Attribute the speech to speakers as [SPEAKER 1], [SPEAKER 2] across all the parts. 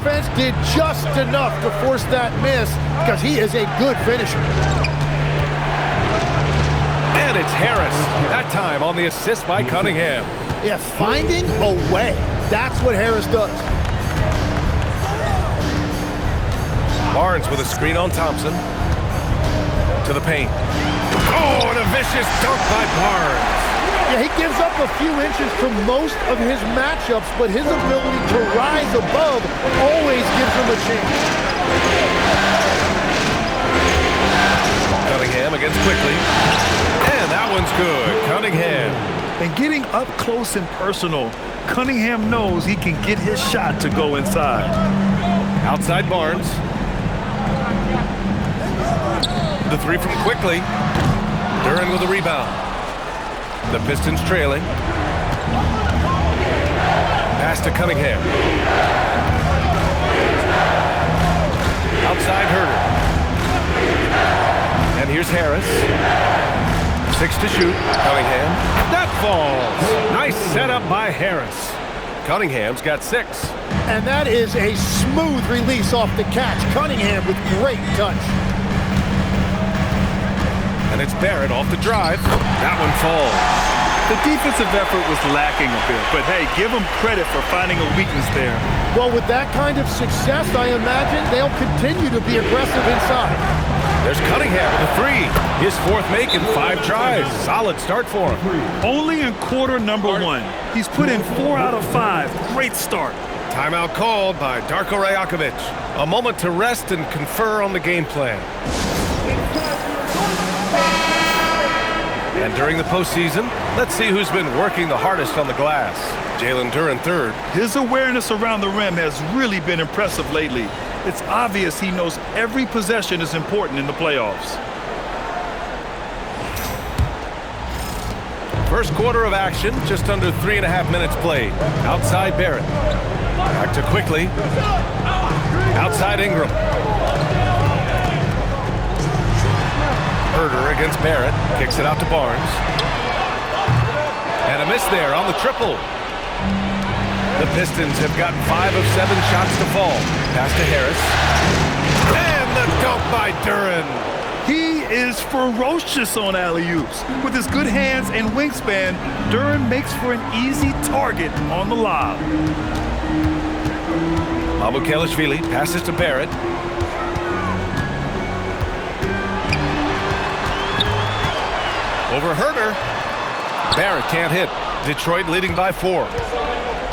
[SPEAKER 1] Defense did just enough to force that miss because he is a good finisher.
[SPEAKER 2] And it's Harris, that time on the assist by Cunningham.
[SPEAKER 1] Yeah, finding a way. That's what Harris does.
[SPEAKER 2] Barnes with a screen on Thompson. To the paint. Oh, and a vicious dunk by Barnes.
[SPEAKER 1] Yeah, he gives up a few inches to most of his matchups, but his ability to rise above always gives him a chance.
[SPEAKER 2] Cunningham against Quickly. And that one's good. Cunningham.
[SPEAKER 3] And getting up close and personal, Cunningham knows he can get his shot to go inside.
[SPEAKER 2] Outside Barnes. The three from Quickly. Duren with a rebound. The Pistons trailing. Pass to Cunningham. Outside Herter. And here's Harris. 6 to shoot. Cunningham. That falls. Nice setup by Harris. Cunningham's got 6.
[SPEAKER 1] And that is a smooth release off the catch. Cunningham with great touch.
[SPEAKER 2] And it's Barrett off the drive. That one falls.
[SPEAKER 3] The defensive effort was lacking a bit, but hey, give them credit for finding a weakness there.
[SPEAKER 1] Well, with that kind of success, I imagine they'll continue to be aggressive inside.
[SPEAKER 2] There's Cunningham with a 3. His 4th make in 5 tries. Solid start for him.
[SPEAKER 3] Only in quarter number 1. He's put in 4 out of 5. Great start.
[SPEAKER 2] Timeout called by Darko Rajakovic. A moment to rest and confer on the game plan. And during the postseason, let's see who's been working the hardest on the glass. Jalen Duren 3rd.
[SPEAKER 3] His awareness around the rim has really been impressive lately. It's obvious he knows every possession is important in the playoffs.
[SPEAKER 2] First quarter of action, just under 3.5 minutes played. Outside Barrett. Back to Quickly. Outside Ingram. Herter against Barrett. Kicks it out to Barnes. And a miss there on the triple. The Pistons have gotten 5 of 7 shots to fall. Pass to Harris. And the dunk by Duren.
[SPEAKER 3] He is ferocious on alley-oops. With his good hands and wingspan, Duren makes for an easy target on the lob.
[SPEAKER 2] Mamukelashvili passes to Barrett. Over Herter. Barrett can't hit. Detroit leading by 4.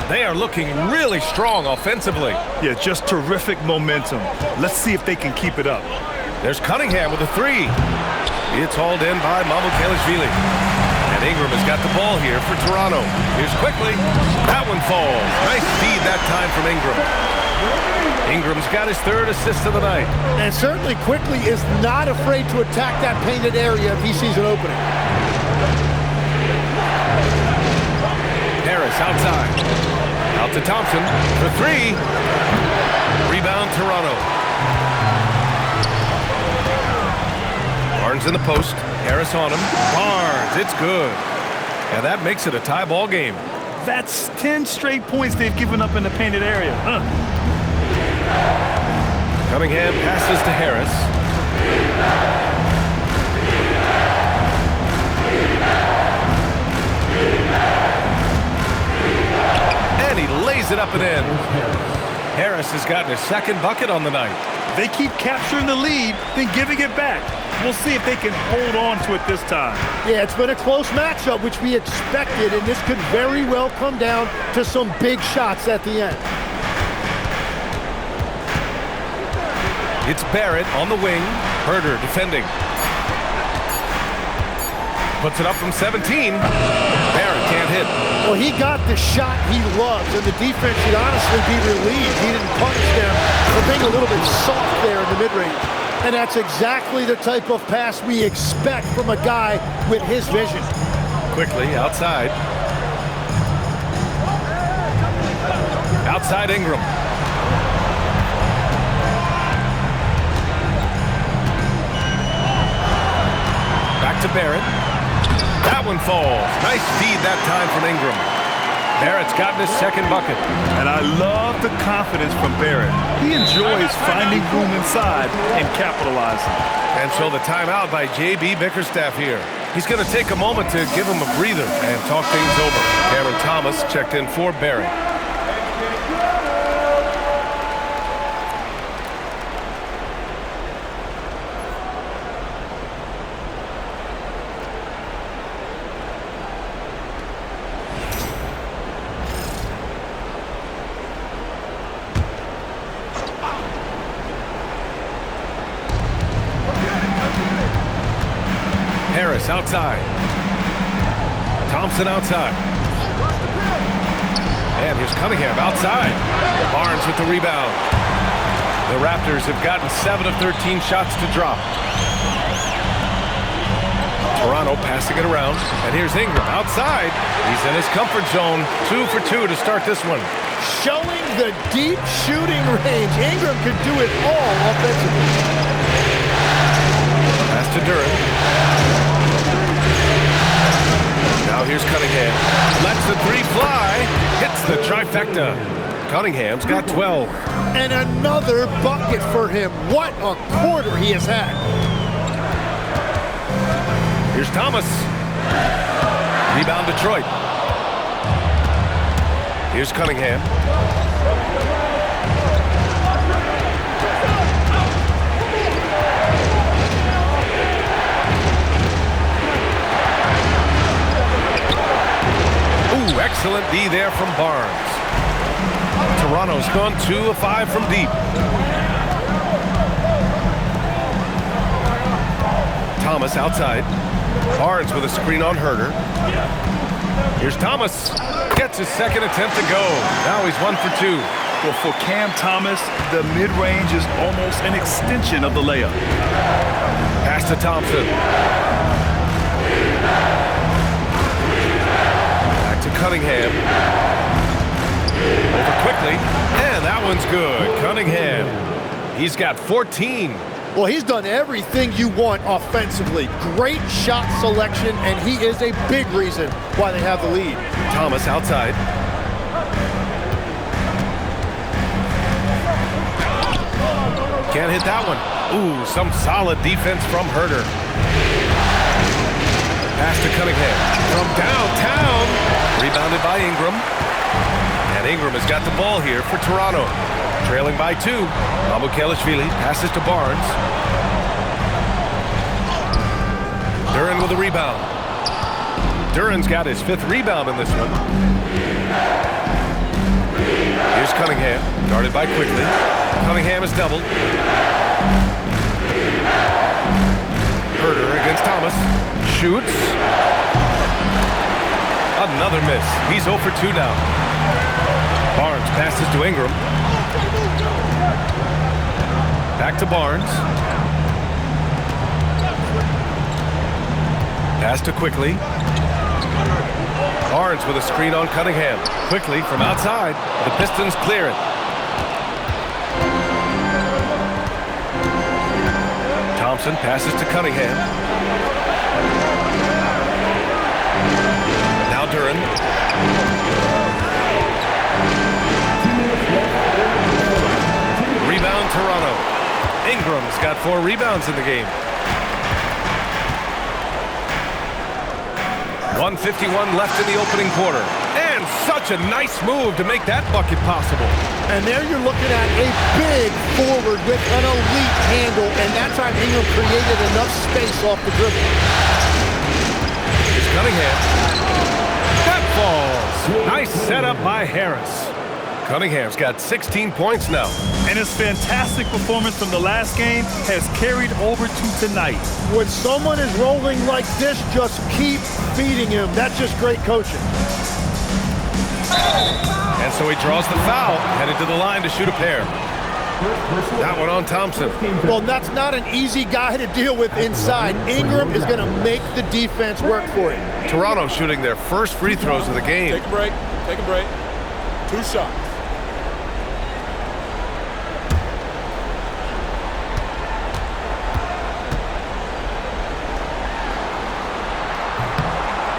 [SPEAKER 2] They are looking really strong offensively.
[SPEAKER 3] Yeah, just terrific momentum. Let's see if they can keep it up.
[SPEAKER 2] There's Cunningham with a 3. It's hauled in by Mamukelashvili. And Ingram has got the ball here for Toronto. Here's Quickly. That one falls. Nice feed that time from Ingram. Ingram's got his 3rd assist of the night.
[SPEAKER 1] And certainly Quickly is not afraid to attack that painted area if he sees an opening.
[SPEAKER 2] Harris outside. Out to Thompson for 3. Rebound Toronto. Barnes in the post. Harris on him. Barnes, it's good. And that makes it a tie ball game.
[SPEAKER 3] That's 10 straight points they've given up in the painted area.
[SPEAKER 2] Cunningham passes to Harris. And he lays it up and in. Harris has gotten his 2nd bucket on the night.
[SPEAKER 3] They keep capturing the lead, then giving it back. We'll see if they can hold on to it this time.
[SPEAKER 1] Yeah, it's been a close matchup, which we expected, and this could very well come down to some big shots at the end.
[SPEAKER 2] It's Barrett on the wing. Herter defending. Puts it up from 17. Barrett can't hit.
[SPEAKER 1] Well, he got the shot he loves, and the defense should honestly be relieved he didn't punish them for being a little bit soft there in the mid-range. And that's exactly the type of pass we expect from a guy with his vision.
[SPEAKER 2] Quickly outside. Outside Ingram. Back to Barrett. That one falls. Nice feed that time from Ingram. Barrett's gotten his second bucket.
[SPEAKER 3] And I love the confidence from Barrett. He enjoys finding room inside and capitalizing.
[SPEAKER 2] And so the timeout by J.B. Bickerstaff here. He's going to take a moment to give him a breather and talk things over. Cameron Thomas checked in for Barrett. Harris outside. Thompson outside. And here's Cunningham outside. Barnes with the rebound. The Raptors have gotten 7 of 13 shots to drop. Toronto passing it around. And here's Ingram outside. He's in his comfort zone. 2 for 2 to start this one.
[SPEAKER 1] Showing the deep shooting range. Ingram could do it all offensively.
[SPEAKER 2] Pass to Duren. Now here's Cunningham. Lets the three fly. Hits the trifecta. Cunningham's got 12.
[SPEAKER 1] And another bucket for him. What a quarter he has had.
[SPEAKER 2] Here's Thomas. Rebound Detroit. Here's Cunningham. Excellent D there from Barnes. Toronto's gone 2 of 5 from deep. Thomas outside. Barnes with a screen on Herter. Here's Thomas. Gets his second attempt to go. Now he's 1 for 2.
[SPEAKER 3] Well, for Cam Thomas, the mid-range is almost an extension of the layup.
[SPEAKER 2] Pass to Thompson. Cunningham. Over quickly. And that one's good. Cunningham. He's got 14.
[SPEAKER 1] Well, he's done everything you want offensively. Great shot selection, and he is a big reason why they have the lead.
[SPEAKER 2] Thomas outside. Can't hit that one. Ooh, some solid defense from Herter. Pass to Cunningham. From downtown. Rebounded by Ingram. And Ingram has got the ball here for Toronto. Trailing by 2. Mamukelashvili passes to Barnes. Duren with a rebound. Duren's got his 5th rebound in this one. Here's Cunningham. Guarded by Quickly. Cunningham is doubled. Herter against Thomas. Shoots. Another miss. He's 0 for 2 now. Barnes passes to Ingram. Back to Barnes. Pass to Quickly. Barnes with a screen on Cunningham. Quickly from outside. The Pistons clear it. Thompson passes to Cunningham. Now Duren. Rebound Toronto. Ingram's got 4 rebounds in the game. 1:51 left in the opening quarter. And such a nice move to make that bucket possible.
[SPEAKER 1] And there you're looking at a big forward with an elite handle, and that time Ingram created enough space off the dribble.
[SPEAKER 2] Here's Cunningham. That falls. Nice setup by Harris. Cunningham's got 16 points now.
[SPEAKER 3] And his fantastic performance from the last game has carried over to tonight.
[SPEAKER 1] When someone is rolling like this, just keep feeding him. That's just great coaching.
[SPEAKER 2] And so he draws the foul, headed to the line to shoot a pair. That one on Thompson.
[SPEAKER 1] Well, that's not an easy guy to deal with inside. Ingram is going to make the defense work for him.
[SPEAKER 2] Toronto shooting their first free throws of the game.
[SPEAKER 4] Take a break. Take a break. 2 shots.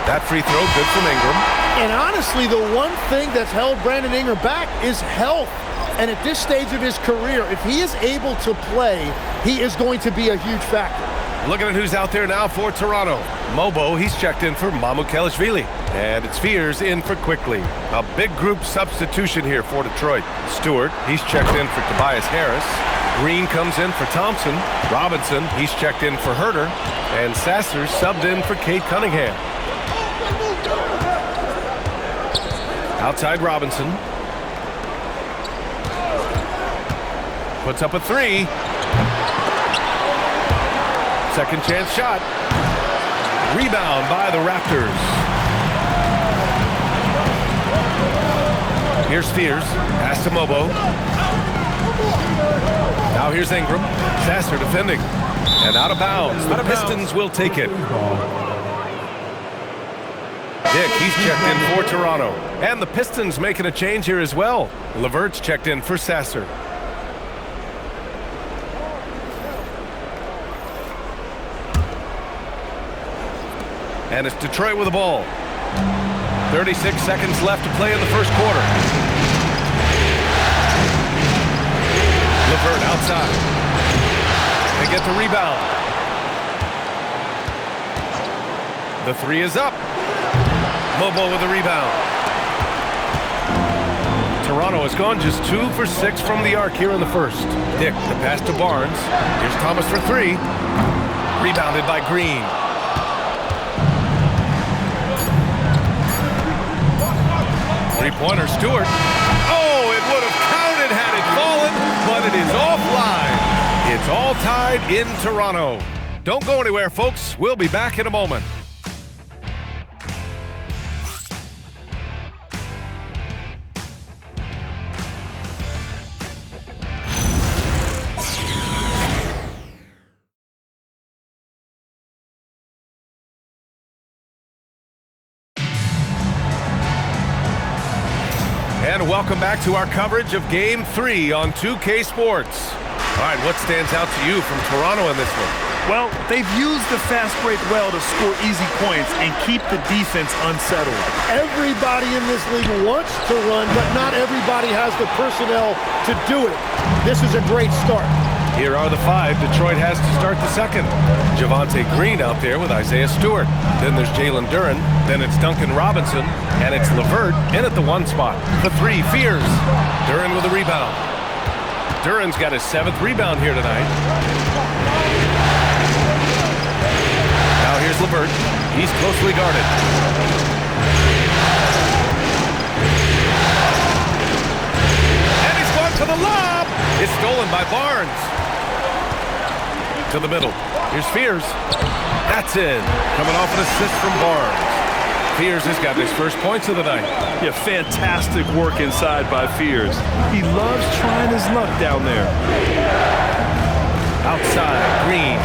[SPEAKER 2] That free throw good from Ingram.
[SPEAKER 1] And honestly, the one thing that's held Brandon Ingram back is health. And at this stage of his career, if he is able to play, he is going to be a huge factor.
[SPEAKER 2] Looking at who's out there now for Toronto. Mobo, he's checked in for Mamukelashvili. And it's Fears in for Quickly. A big group substitution here for Detroit. Stewart, he's checked in for Tobias Harris. Green comes in for Thompson. Robinson, he's checked in for Herter. And Sasser subbed in for Cade Cunningham. Outside Robinson. Puts up a three. Second chance shot. Rebound by the Raptors. Here's Fears. Pass to Mobo. Now here's Ingram. Sasser defending. And out of bounds. The Pistons will take it. Dick, he's checked in for Toronto. And the Pistons making a change here as well. Levert's checked in for Sasser. And it's Detroit with the ball. 36 seconds left to play in the first quarter. Levert outside. They get the rebound. The three is up. Mobo with the rebound. Toronto has gone just 2 for 6 from the arc here in the first. Dick, the pass to Barnes. Here's Thomas for three. Rebounded by Green. Three-pointer, Stewart. Oh, it would have counted had it fallen, but it is offline. It's all tied in Toronto. Don't go anywhere, folks. We'll be back in a moment. And welcome back to our coverage of Game 3 on 2K Sports. All right, what stands out to you from Toronto in this one?
[SPEAKER 3] Well, they've used the fast break well to score easy points and keep the defense unsettled.
[SPEAKER 1] Everybody in this league wants to run, but not everybody has the personnel to do it. This is a great start.
[SPEAKER 2] Here are the five Detroit has to start the second. Javonte Green out there with Isaiah Stewart. Then there's Jalen Duren. Then it's Duncan Robinson. And it's Levert in at the one spot. The three, Fears. Duren with a rebound. Duren's got his 7th rebound here tonight. Now here's Levert. He's closely guarded. And he's gone to the lob. It's stolen by Barnes. To the middle. Here's Fears. That's in. Coming off an assist from Barnes. Fears has got his first points of the night.
[SPEAKER 3] Yeah, fantastic work inside by Fears. He loves trying his luck down there.
[SPEAKER 2] Outside, Green.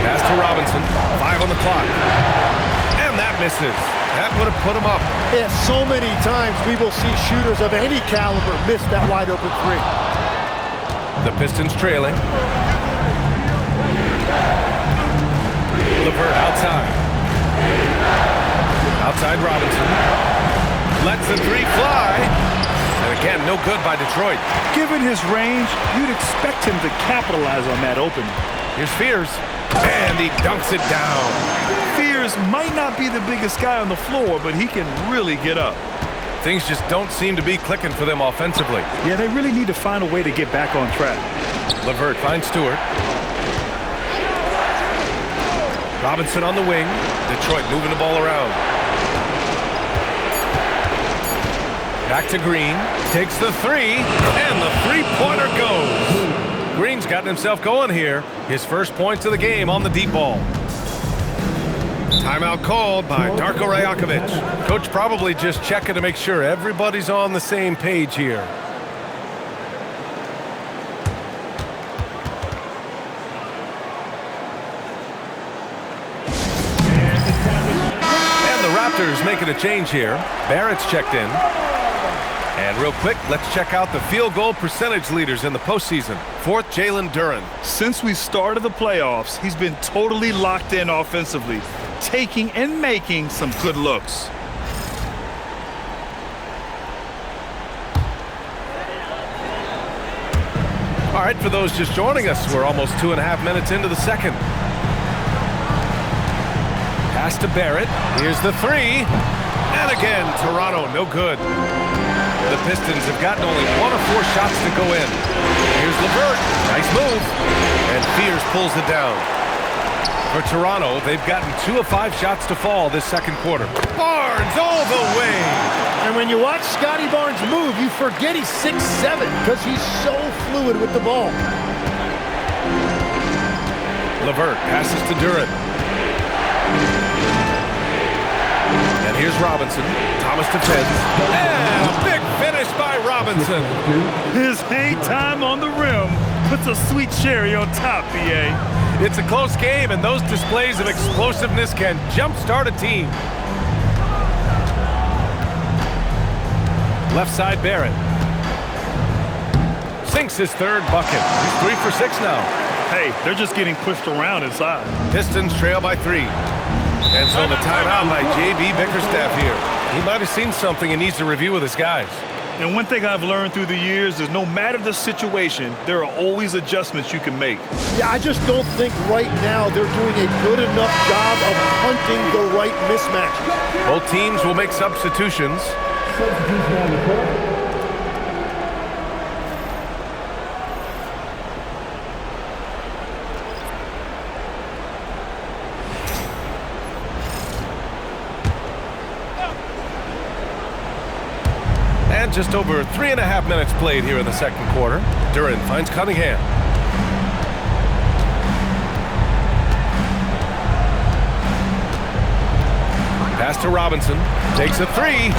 [SPEAKER 2] Pass to Robinson. 5 on the clock. And that misses. That would have put him up.
[SPEAKER 1] Yeah, so many times we will see shooters of any caliber miss that wide open three.
[SPEAKER 2] The Pistons trailing. Levert outside. Outside Robinson. Lets the three fly. And again, no good by Detroit.
[SPEAKER 3] Given his range, you'd expect him to capitalize on that opening.
[SPEAKER 2] Here's Fears. And he dunks it down.
[SPEAKER 3] Fears might not be the biggest guy on the floor, but he can really get up.
[SPEAKER 2] Things just don't seem to be clicking for them offensively.
[SPEAKER 3] Yeah, they really need to find a way to get back on track.
[SPEAKER 2] Levert finds Stewart. Robinson on the wing. Detroit moving the ball around. Back to Green. Takes the three. And the three-pointer goes. Green's gotten himself going here. His first points of the game on the deep ball. Timeout called by Darko Rajakovic. Coach probably just checking to make sure everybody's on the same page here. And the Raptors making a change here. Barrett's checked in. And real quick, let's check out the field goal percentage leaders in the postseason. Fourth, Jalen Duren.
[SPEAKER 3] Since we started the playoffs, he's been totally locked in offensively, taking and making some good looks.
[SPEAKER 2] All right, for those just joining us, we're almost 2.5 minutes into the second. Pass to Barrett. Here's the three. And again, Toronto, no good. The Pistons have gotten only 1 or 4 shots to go in. Here's LeVert. Nice move. And Fears pulls it down. For Toronto, they've gotten 2 of 5 shots to fall this second quarter. Barnes all the way.
[SPEAKER 1] And when you watch Scotty Barnes move, you forget he's 6'7", because he's so fluid with the ball.
[SPEAKER 2] LeVert passes to Duren. And here's Robinson. Thomas defends. And a big finish by Robinson.
[SPEAKER 3] His hang time on the rim puts a sweet cherry on top, B.A.
[SPEAKER 2] It's a close game, and those displays of explosiveness can jumpstart a team. Left side, Barrett. Sinks his third bucket. He's 3 for 6 now.
[SPEAKER 3] Hey, they're just getting pushed around inside.
[SPEAKER 2] Pistons trail by 3. And so the timeout by J.B. Bickerstaff here. He might have seen something and needs to review with his guys.
[SPEAKER 3] And one thing I've learned through the years is no matter the situation, there are always adjustments you can make.
[SPEAKER 1] Yeah, I just don't think right now they're doing a good enough job of hunting the right mismatch.
[SPEAKER 2] Both teams will make substitutions. And just over 3.5 minutes played here in the second quarter. Duren finds Cunningham. Pass to Robinson. Takes a 3.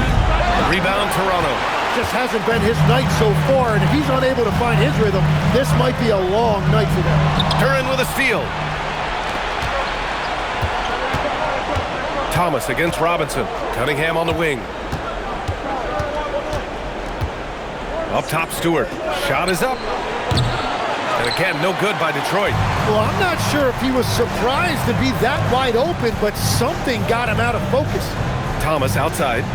[SPEAKER 2] Rebound Toronto.
[SPEAKER 1] Just hasn't been his night so far, and if he's unable to find his rhythm, this might be a long night for them.
[SPEAKER 2] Duren with a steal. Thomas against Robinson. Cunningham on the wing. Up top, Stewart. Shot is up. And again, no good by Detroit.
[SPEAKER 1] Well, I'm not sure if he was surprised to be that wide open, but something got him out of focus.
[SPEAKER 2] Thomas outside.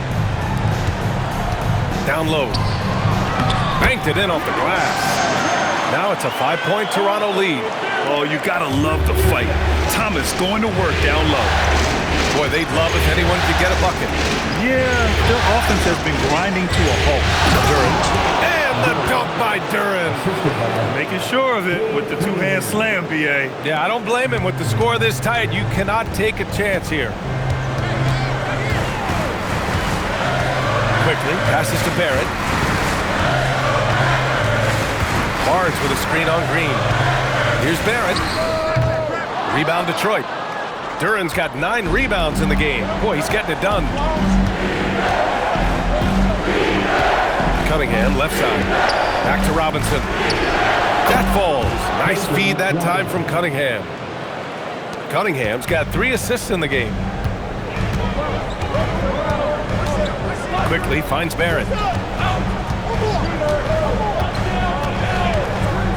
[SPEAKER 2] Down low. Banked it in off the glass. Now it's a 5-point Toronto lead.
[SPEAKER 3] Oh, you gotta love the fight. Thomas going to work down low.
[SPEAKER 2] Boy, they'd love if anyone could get a bucket.
[SPEAKER 3] Yeah, their offense has been grinding to a halt.
[SPEAKER 2] Duren. And the dunk by Duren.
[SPEAKER 3] Making sure of it with the two-hand slam, B.A.
[SPEAKER 2] Yeah, I don't blame him. With the score this tight, you cannot take a chance here. Quickly, passes to Barrett. Barnes with a screen on Green. Here's Barrett. Rebound Detroit. Duren's got 9 rebounds in the game. Boy, he's getting it done. Cunningham, left side. Back to Robinson. That falls. Nice feed that time from Cunningham. Cunningham's got 3 assists in the game. Quickly finds Barrett.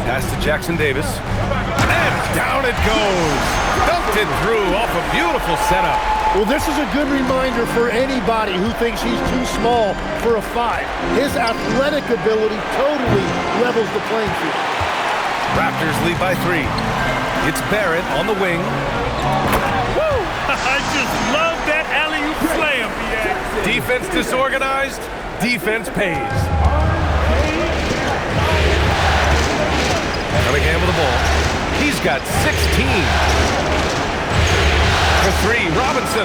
[SPEAKER 2] Pass to Jackson Davis. And down it goes. Dunked it through off a beautiful setup.
[SPEAKER 1] Well, this is a good reminder for anybody who thinks he's too small for a 5. His athletic ability totally levels the playing field.
[SPEAKER 2] Raptors lead by 3. It's Barrett on the wing.
[SPEAKER 3] Woo! I just love that alley-oop slam, B.A.
[SPEAKER 2] Defense disorganized, defense pays. Cunningham with the ball. He's got 16. For 3, Robinson.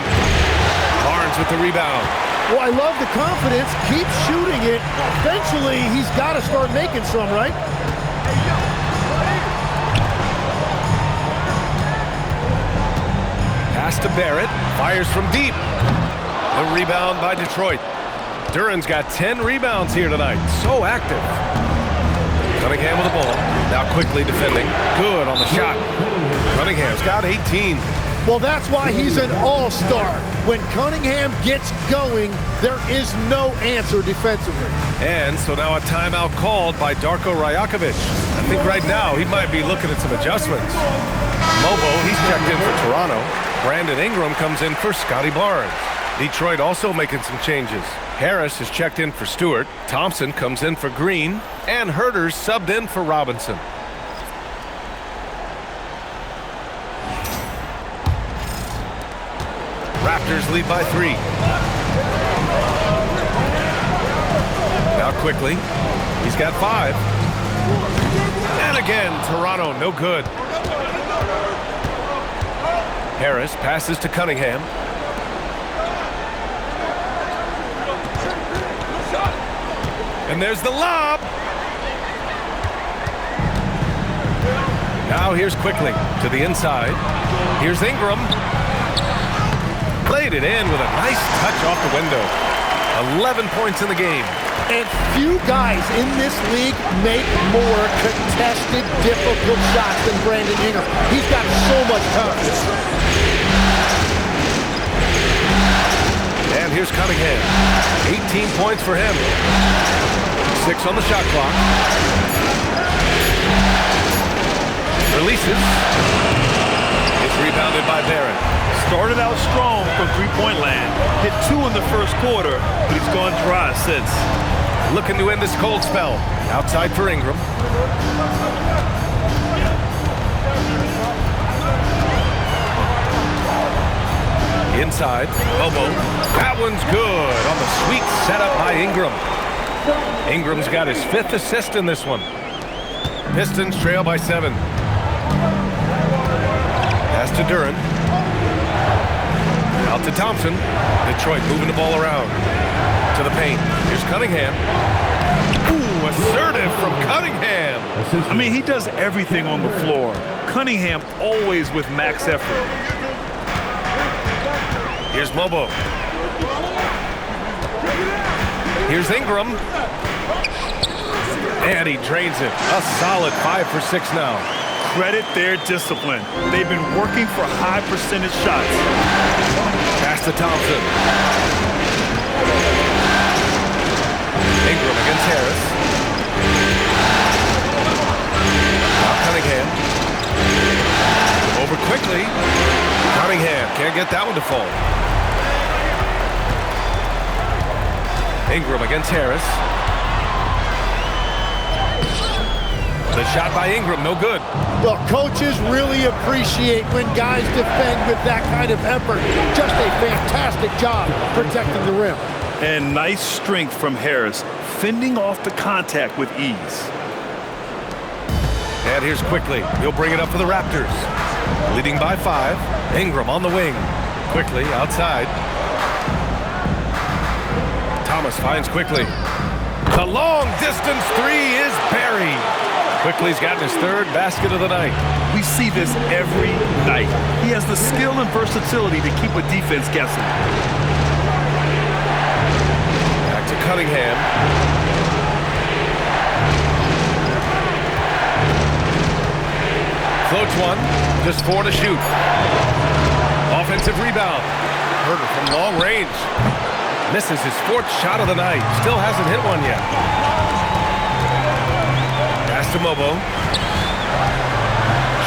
[SPEAKER 2] Barnes with the rebound.
[SPEAKER 1] Well, I love the confidence. Keep shooting it. Eventually, he's got to start making some, right?
[SPEAKER 2] Pass to Barrett. Fires from deep. The rebound by Detroit. Duren's got 10 rebounds here tonight. So active. Cunningham with the ball. Now quickly defending. Good on the shot. Cunningham's got 18.
[SPEAKER 1] Well, that's why he's an all-star. When Cunningham gets going, there is no answer defensively.
[SPEAKER 2] And so now a timeout called by Darko Rajakovic. I think right now he might be looking at some adjustments. Mobo, he's checked in for Toronto. Brandon Ingram comes in for Scotty Barnes. Detroit also making some changes. Harris is checked in for Stewart. Thompson comes in for Green. And Herter's subbed in for Robinson. Raptors lead by 3. Now quickly, he's got 5. And again, Toronto, no good. Harris passes to Cunningham. And there's the lob. Now here's quickly to the inside. Here's Ingram. Played it in with a nice touch off the window. 11 points in the game.
[SPEAKER 1] And few guys in this league make more contested, difficult shots than Brandon Ingram. He's got so much confidence.
[SPEAKER 2] And here's Cunningham. 18 points for him. 6 on the shot clock. Releases. It's rebounded by Barrett.
[SPEAKER 3] Started out strong from three-point land. Hit 2 in the first quarter, but he's gone dry since.
[SPEAKER 2] Looking to end this cold spell. Outside for Ingram. Inside, Bobo. That one's good on the sweet setup by Ingram. Ingram's got his 5th assist in this one. Pistons trail by 7. Pass to Duren. Out to Thompson. Detroit moving the ball around. To the paint. Here's Cunningham. Ooh, assertive from Cunningham.
[SPEAKER 3] I mean, he does everything on the floor. Cunningham always with max effort.
[SPEAKER 2] Here's Mobo. Here's Ingram. And he drains it. A solid 5 for 6 now.
[SPEAKER 3] Credit their discipline. They've been working for high percentage shots.
[SPEAKER 2] Pass to Thompson. Ingram against Harris. Now Cunningham. Over quickly. Cunningham can't get that one to fall. Ingram against Harris. The shot by Ingram, no good.
[SPEAKER 1] Well, coaches really appreciate when guys defend with that kind of effort. Just a fantastic job protecting the rim.
[SPEAKER 3] And nice strength from Harris, fending off the contact with ease.
[SPEAKER 2] And here's quickly. He'll bring it up for the Raptors. Leading by 5. Ingram on the wing. Quickly outside. Thomas finds quickly. The long distance 3 is buried. Quickly's gotten his 3rd basket of the night.
[SPEAKER 3] We see this every night. He has the skill and versatility to keep a defense guessing.
[SPEAKER 2] Back to Cunningham. Floats one. Just 4 to shoot. Offensive rebound. Herter from long range. Misses his 4th shot of the night. Still hasn't hit one yet. Pass to Mobo.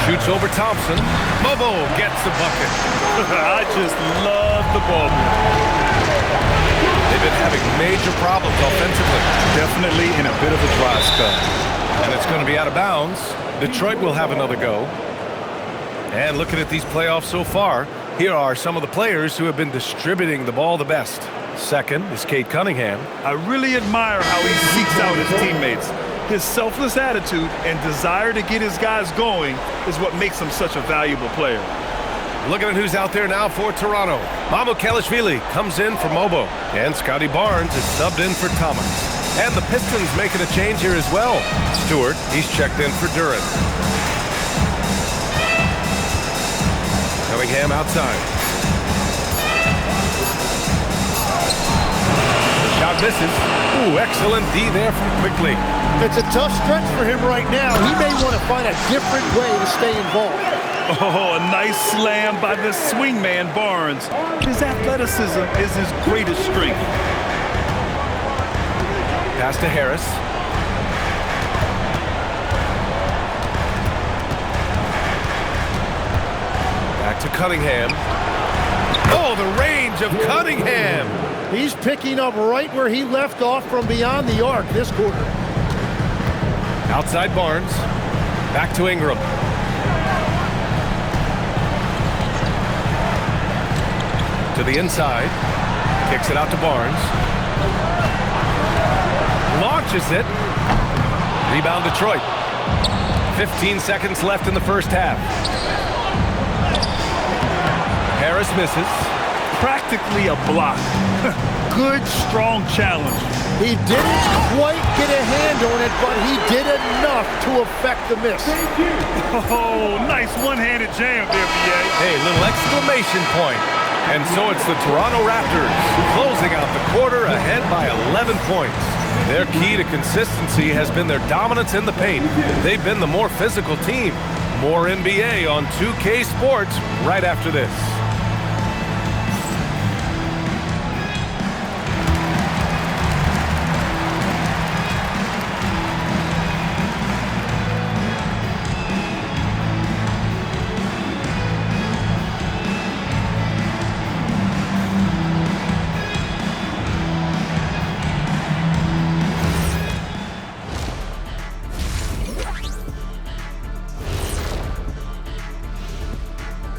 [SPEAKER 2] Shoots over Thompson. Mobo gets the bucket.
[SPEAKER 3] I just love the ball movement.
[SPEAKER 2] They've been having major problems offensively.
[SPEAKER 3] Definitely in a bit of a dry spell.
[SPEAKER 2] And it's going to be out of bounds. Detroit will have another go. And looking at these playoffs so far, here are some of the players who have been distributing the ball the best. Second is Cade Cunningham.
[SPEAKER 3] I really admire how he seeks out his teammates. His selfless attitude and desire to get his guys going is what makes him such a valuable player.
[SPEAKER 2] Looking at who's out there now for Toronto. Mamukelashvili comes in for Mobo. And Scotty Barnes is subbed in for Thomas. And the Pistons making a change here as well. Stewart, he's checked in for Duren. Cunningham outside. Shot misses. Ooh, excellent D there from Quickly.
[SPEAKER 1] It's a tough stretch for him right now. He may want to find a different way to stay involved.
[SPEAKER 3] Oh, a nice slam by the swingman Barnes. His athleticism is his greatest strength.
[SPEAKER 2] Pass to Harris. Back to Cunningham. Oh, the range of Cunningham.
[SPEAKER 1] He's picking up right where he left off from beyond the arc this quarter.
[SPEAKER 2] Outside Barnes. Back to Ingram. To the inside. Kicks it out to Barnes. Launches it. Rebound Detroit. 15 seconds left in the first half. Harris misses.
[SPEAKER 3] Practically a block. Good, strong challenge.
[SPEAKER 1] He didn't quite get a hand on it, but he did enough to affect the miss.
[SPEAKER 3] Oh, nice one-handed jam there, BA.
[SPEAKER 2] Hey, little exclamation point. And so it's the Toronto Raptors closing out the quarter ahead by 11 points. Their key to consistency has been their dominance in the paint. They've been the more physical team. More NBA on 2K Sports right after this.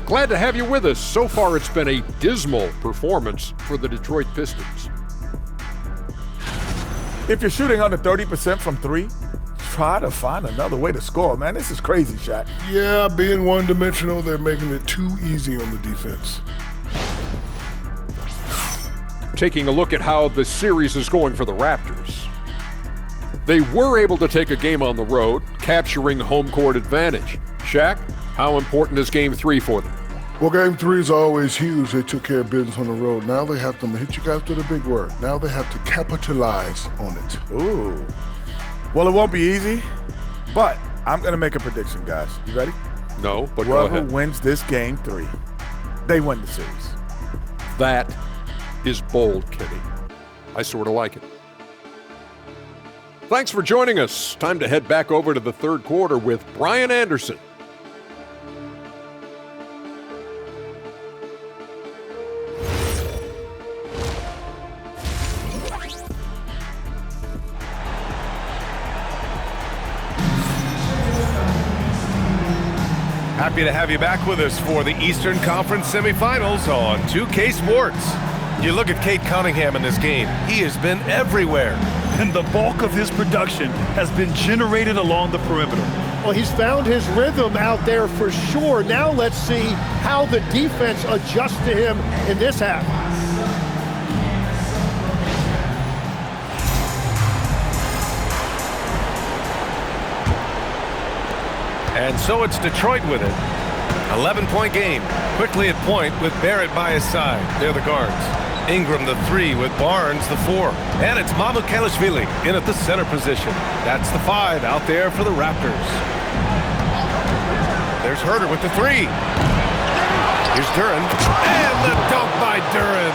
[SPEAKER 5] Glad to have you with us. So far, it's been a dismal performance for the Detroit Pistons.
[SPEAKER 6] If you're shooting under 30% from three, try to find another way to score. Man, this is crazy, Shaq.
[SPEAKER 7] Yeah, being one-dimensional, they're making it too easy on the defense.
[SPEAKER 5] Taking a look at how the series is going for the Raptors. They were able to take a game on the road, capturing home court advantage. Shaq, how important is Game 3 for them?
[SPEAKER 7] Well, Game 3 is always huge. They took care of business on the road. Now they have to hit you guys with a big word. Now they have to capitalize on it.
[SPEAKER 6] Ooh. Well, it won't be easy, but I'm going to make a prediction, guys. You ready?
[SPEAKER 5] No, but go
[SPEAKER 6] Whoever
[SPEAKER 5] ahead.
[SPEAKER 6] wins this Game 3, they win the series.
[SPEAKER 5] That is bold, Kenny. I sort of like it. Thanks for joining us. Time to head back over to the third quarter with Brian Anderson.
[SPEAKER 2] Happy to have you back with us for the Eastern Conference semifinals on 2K Sports. You look at Cade Cunningham in this game. He has been everywhere.
[SPEAKER 3] And the bulk of his production has been generated along the perimeter.
[SPEAKER 1] Well, he's found his rhythm out there for sure. Now let's see how the defense adjusts to him in this half.
[SPEAKER 2] And so it's Detroit with it. 11-point game. Quickly at point with Barrett by his side. They're the guards. Ingram the 3 with Barnes the 4. And it's Mamukelashvili in at the center position. That's the 5 out there for the Raptors. There's Herter with the 3. Here's Duren. And the dunk by Duren.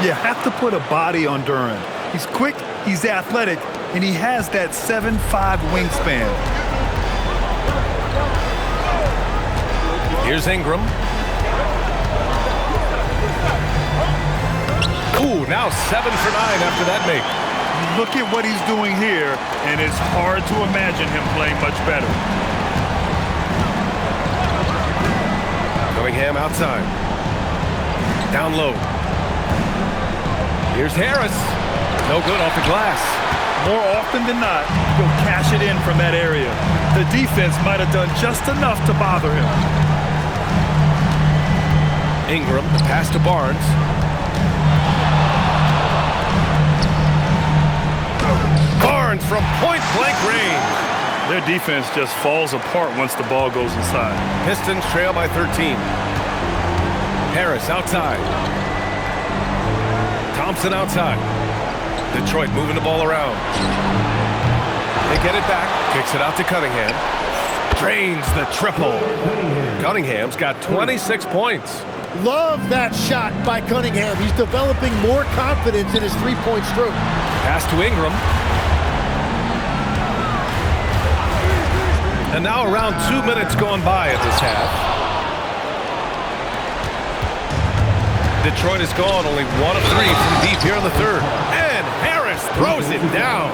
[SPEAKER 3] You have to put a body on Duren. He's quick, he's athletic, and he has that 7'5" wingspan.
[SPEAKER 2] Here's Ingram. Ooh, now 7 for 9 after that make.
[SPEAKER 3] Look at what he's doing here, and it's hard to imagine him playing much better.
[SPEAKER 2] Cunningham outside. Down low. Here's Harris. No good off the glass.
[SPEAKER 3] More often than not, he'll cash it in from that area. The defense might have done just enough to bother him.
[SPEAKER 2] Ingram, the pass to Barnes. Barnes from point-blank range.
[SPEAKER 3] Their defense just falls apart once the ball goes inside.
[SPEAKER 2] Pistons trail by 13. Harris outside. Thompson outside. Detroit moving the ball around. They get it back. Kicks it out to Cunningham. Drains the triple. Cunningham's got 26 points.
[SPEAKER 1] Love that shot by Cunningham. He's developing more confidence in his three-point stroke.
[SPEAKER 2] Pass to Ingram. And now around 2 minutes gone by at this half. Detroit has gone only 1 of 3 from deep here in the third. And Harris throws it down.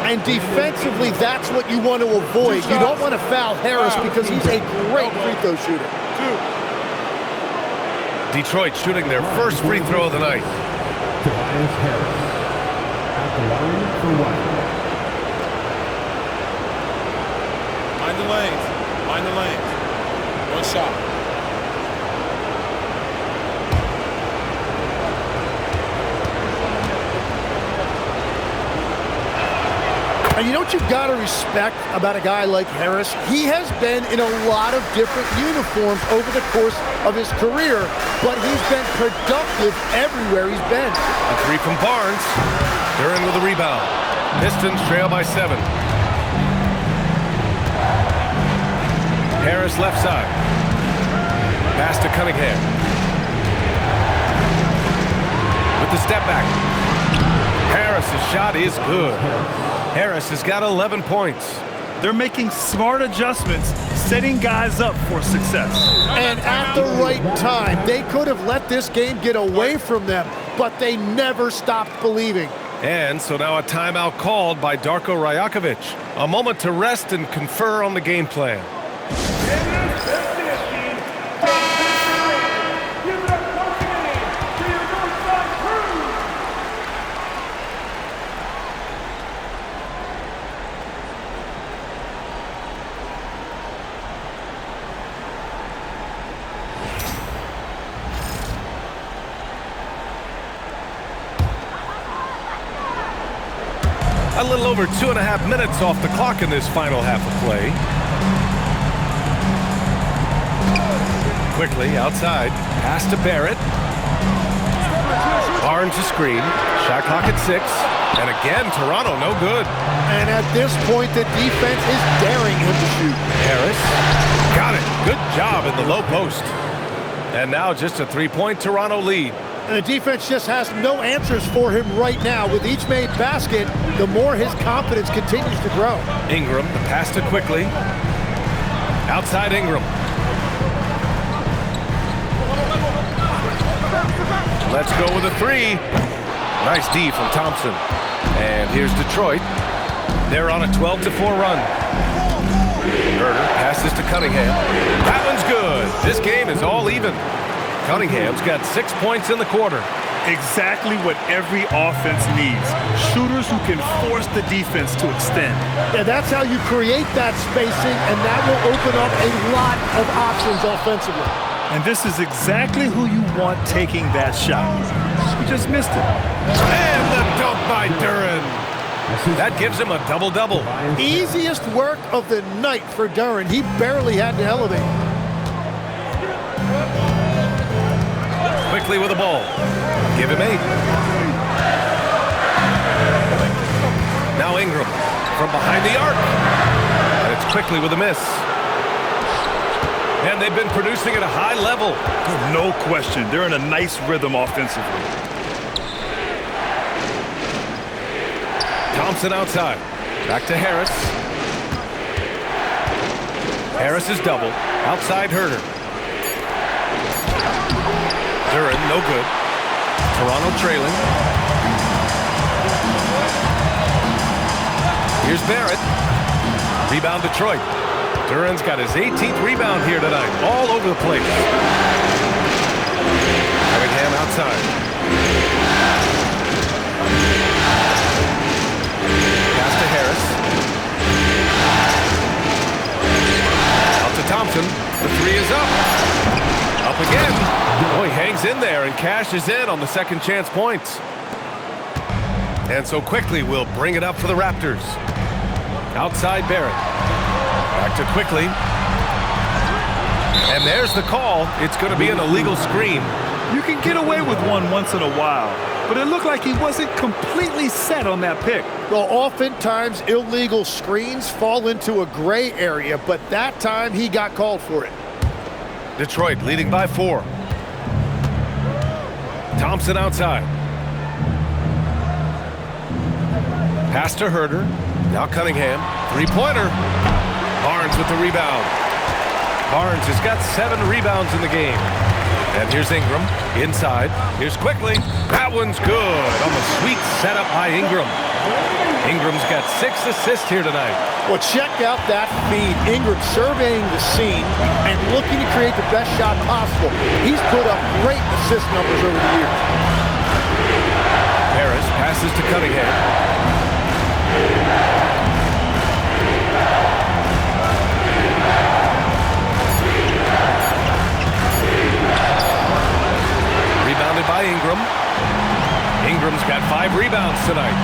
[SPEAKER 1] And defensively, that's what you want to avoid. You don't want to foul Harris because he's a great free throw shooter.
[SPEAKER 2] Detroit shooting their first free throw of the night.
[SPEAKER 8] Tobias Harris at the line for one.
[SPEAKER 4] Mind the lanes. Mind the lanes. One shot.
[SPEAKER 1] And you know what you've got to respect about a guy like Harris? He has been in a lot of different uniforms over the course of his career, but he's been productive everywhere he's been.
[SPEAKER 2] A three from Barnes. Duran with a rebound. Pistons trail by 7. Harris left side. Pass to Cunningham. With the step back. Harris's shot is good. Harris has got 11 points.
[SPEAKER 3] They're making smart adjustments, setting guys up for success.
[SPEAKER 1] And at the right time, they could have let this game get away from them, but they never stopped believing.
[SPEAKER 2] And so now a timeout called by Darko Rajakovic. A moment to rest and confer on the game plan. A little over 2.5 minutes off the clock in this final half of play. Quickly outside, pass to Barrett. Barnes a screen, shot clock at 6, and again Toronto no good.
[SPEAKER 1] And at this point, the defense is daring him to shoot.
[SPEAKER 2] Harris got it. Good job in the low post. And now just a 3-point Toronto lead.
[SPEAKER 1] And the defense just has no answers for him right now. With each made basket, the more his confidence continues to grow.
[SPEAKER 2] Ingram, the pass to Quickly. Outside Ingram. Let's go with a 3. Nice D from Thompson. And here's Detroit. They're on a 12-4 run. Herder passes to Cunningham. That one's good. This game is all even. Cunningham's got 6 points in the quarter.
[SPEAKER 3] Exactly what every offense needs. Shooters who can force the defense to extend.
[SPEAKER 1] Yeah, that's how you create that spacing, and that will open up a lot of options offensively.
[SPEAKER 3] And this is exactly who you want taking that shot. He just missed it.
[SPEAKER 2] And the dunk by Duran. That gives him a double-double.
[SPEAKER 1] Easiest work of the night for Duran. He barely had to elevate.
[SPEAKER 2] Quickly with the ball. Give him 8. Now Ingram from behind the arc. And it's Quickly with a miss. And they've been producing at a high level.
[SPEAKER 3] No question. They're in a nice rhythm offensively.
[SPEAKER 2] Thompson outside. Back to Harris. Harris is double. Outside Herder. Duran, no good. Toronto trailing. Here's Barrett. Rebound Detroit. Duran's got his 18th rebound here tonight. All over the place. Cunningham outside. Pass to Harris. Out to Thompson. The 3 is up. Up again. Oh, he hangs in there and cashes in on the second chance points. And so Quickly will bring it up for the Raptors. Outside Barrett. Back to Quickly. And there's the call. It's going to be an illegal screen.
[SPEAKER 3] You can get away with one once in a while, but it looked like he wasn't completely set on that pick.
[SPEAKER 1] Well, oftentimes illegal screens fall into a gray area, but that time he got called for it.
[SPEAKER 2] Detroit leading by 4. Thompson outside. Pass to Herder. Now Cunningham. Three-pointer. Barnes with the rebound. Barnes has got 7 rebounds in the game. And here's Ingram. Inside. Here's Quickly. That one's good. On the sweet setup by Ingram. Ingram's got 6 assists here tonight.
[SPEAKER 1] Well, check out that feed. Ingram surveying the scene and looking to create the best shot possible. He's put up great assist numbers over the years.
[SPEAKER 2] Harris passes to Cunningham. Rebounded by Ingram. Ingram's got 5 rebounds tonight.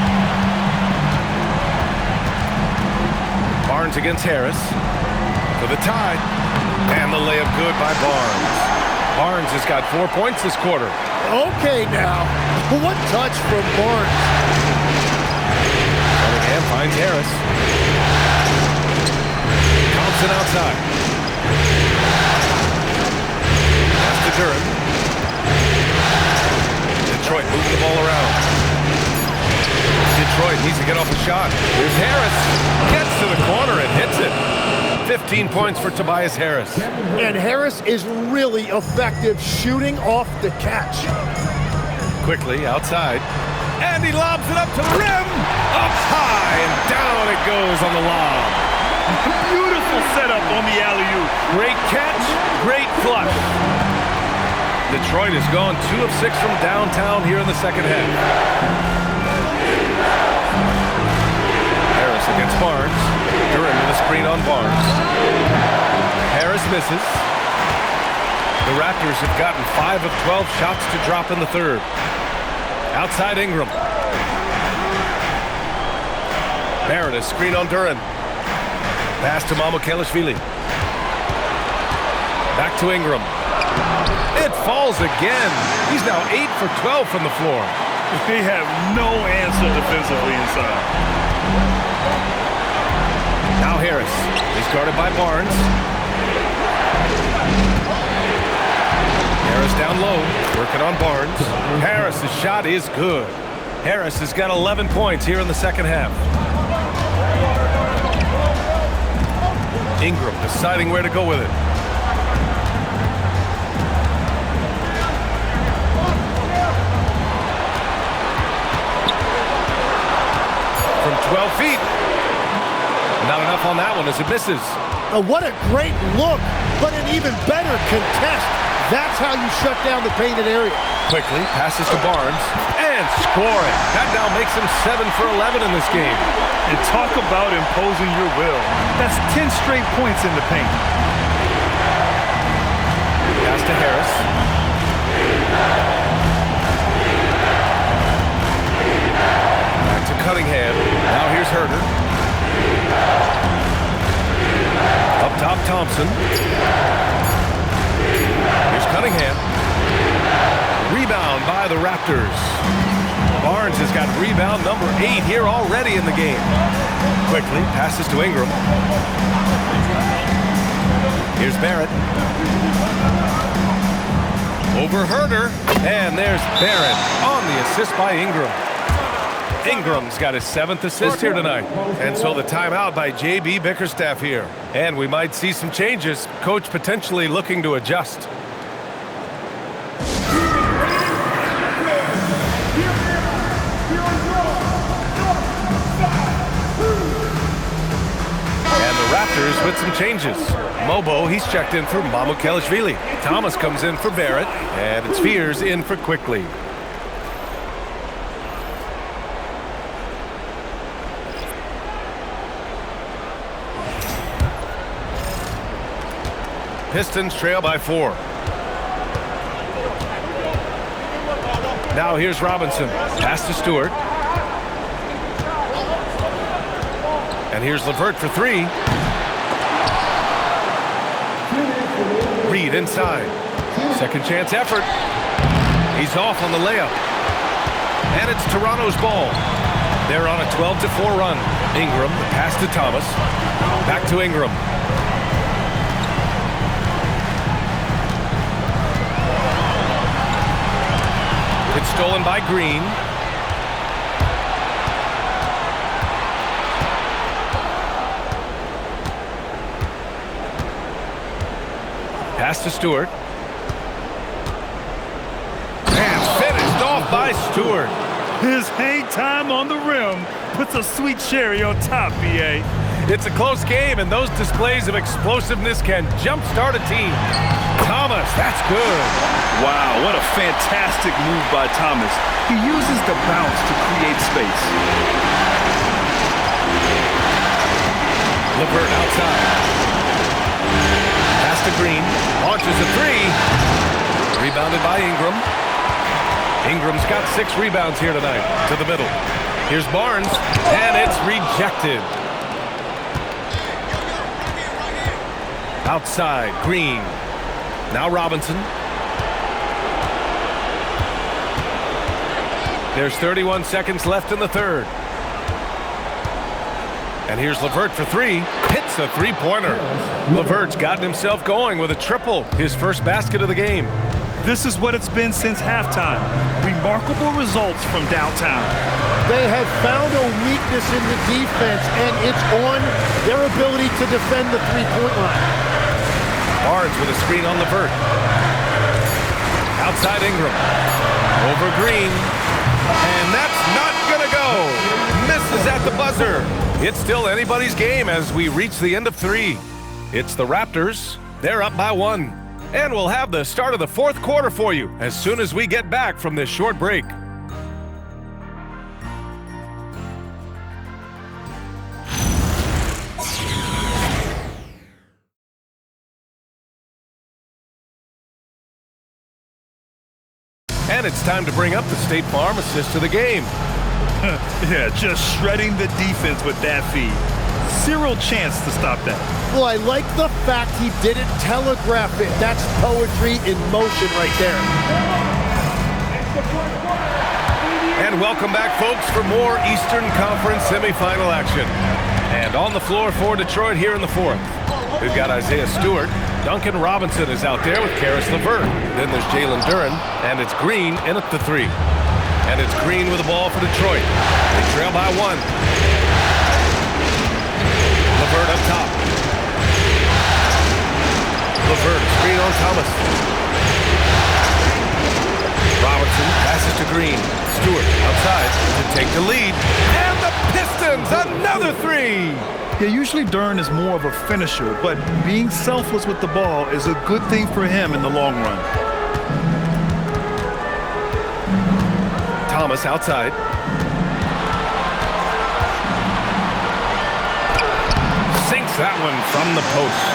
[SPEAKER 2] Barnes against Harris. For the tie. And the layup good by Barnes. Barnes has got 4 points this quarter.
[SPEAKER 1] Okay now. What touch from Barnes.
[SPEAKER 2] Cunningham finds Harris. Thompson outside. Pass to Duren. Detroit moving the ball around. Detroit needs to get off a shot. Here's Harris. Gets to the corner and hits it. 15 points for Tobias Harris.
[SPEAKER 1] And Harris is really effective shooting off the catch.
[SPEAKER 2] Quickly outside. And he lobs it up to the rim. Up high and down it goes on the lob.
[SPEAKER 3] Beautiful setup on the alley-oop.
[SPEAKER 2] Great catch, great flush. Detroit has gone 2 of 6 from downtown here in the second half. Harris against Barnes. Duren with a screen on Barnes. Harris misses. The Raptors have gotten 5 of 12 shots to drop in the third. Outside Ingram. Barrett a screen on Duren. Pass to Mamukelashvili. Back to Ingram. It falls again. He's now 8 for 12 from the floor.
[SPEAKER 3] They have no answer defensively inside.
[SPEAKER 2] Now Harris. He's guarded by Barnes. Harris down low, working on Barnes. Harris's shot is good. Harris has got 11 points here in the second half. Ingram deciding where to go with it. From 12 feet. Not enough on that one as it misses.
[SPEAKER 1] What a great look, but an even better contest. That's how you shut down the painted area.
[SPEAKER 2] Quickly passes to Barnes and scoring. That now makes him 7 for 11 in this game.
[SPEAKER 3] And talk about imposing your will. That's 10 straight points in the paint.
[SPEAKER 2] Pass to Harris. Back to Cunningham. Now here's Herder. Up top, Thompson. Here's Cunningham. Rebound by the Raptors. Barnes has got rebound number 8 here already in the game. Quickly passes to Ingram. Here's Barrett. Over Herder. And there's Barrett on the assist by Ingram. Ingram's got his 7th assist here tonight. And so the timeout by J.B. Bickerstaff here. And we might see some changes. Coach potentially looking to adjust. And the Raptors with some changes. Mobo, he's checked in for Mamukelashvili. Thomas comes in for Barrett. And it's Fears in for Quickly. Pistons trail by 4. Now here's Robinson. Pass to Stewart. And here's LeVert for 3. Reed inside. Second chance effort. He's off on the layup. And it's Toronto's ball. They're on a 12-4 run. Ingram, pass to Thomas. Back to Ingram. It's stolen by Green. Pass to Stewart. And finished off by Stewart.
[SPEAKER 3] His hang time on the rim puts a sweet cherry on top, B.A.
[SPEAKER 2] It's a close game, and those displays of explosiveness can jumpstart a team. Thomas, that's good.
[SPEAKER 3] Wow, what a fantastic move by Thomas. He uses the bounce to create space.
[SPEAKER 2] LeVert outside. Pass to Green. Launches a three. Rebounded by Ingram. Ingram's got 6 rebounds here tonight. To the middle. Here's Barnes, and it's rejected. Outside, Green. Now Robinson. There's 31 seconds left in the third. And here's LeVert for 3. Hits a three-pointer. LeVert's gotten himself going with a triple, his first basket of the game.
[SPEAKER 3] This is what it's been since halftime. Remarkable results from downtown.
[SPEAKER 1] They have found a weakness in the defense, and it's on their ability to defend the three-point line.
[SPEAKER 2] Barnes with a screen on LeVert. Outside Ingram. Over Green. And that's not going to go. Misses at the buzzer. It's still anybody's game as we reach the end of 3. It's the Raptors. They're up by 1. And we'll have the start of the fourth quarter for you as soon as we get back from this short break. And it's time to bring up the State Farm assist to the game.
[SPEAKER 3] Yeah, just shredding the defense with that feed. Zero chance to stop that.
[SPEAKER 1] Well, I like the fact he didn't telegraph it. That's poetry in motion right there.
[SPEAKER 2] And welcome back, folks, for more Eastern Conference semifinal action. And on the floor for Detroit here in the fourth, we've got Isaiah Stewart. Duncan Robinson is out there with Karis LeVert. Then there's Jalen Duren, and it's Green in at the 3. And it's Green with the ball for Detroit. They trail by 1. LeVert up top. LeVert, screen on Thomas. Robinson passes to Green. Stewart outside to take the lead. And the Pistons, another 3!
[SPEAKER 3] Yeah, usually Duren is more of a finisher, but being selfless with the ball is a good thing for him in the long run.
[SPEAKER 2] Thomas outside. Sinks that one from the post.